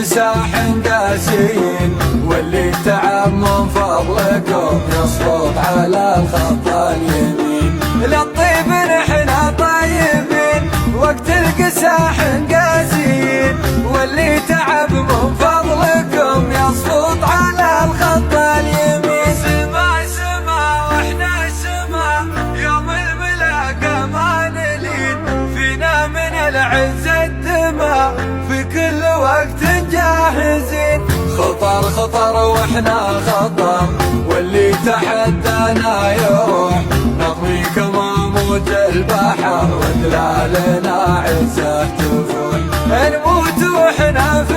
قساح قاسين، واللي تعب من فضلكم يسقط على الخط اليمين. للطيب نحنا طيبين وقت القساح قاسين، واللي تعب من فضلكم يسقط على الخط اليمين. سما سما واحنا سما يوم الملاقى ما نلين، فينا من العز الدماء في كل وقت جاهزين. خطر خطر واحنا خطر، واللي تحدانا يروح، نطوي كما موج البحر ودلالنا عزه تفوح. نموت واحنا في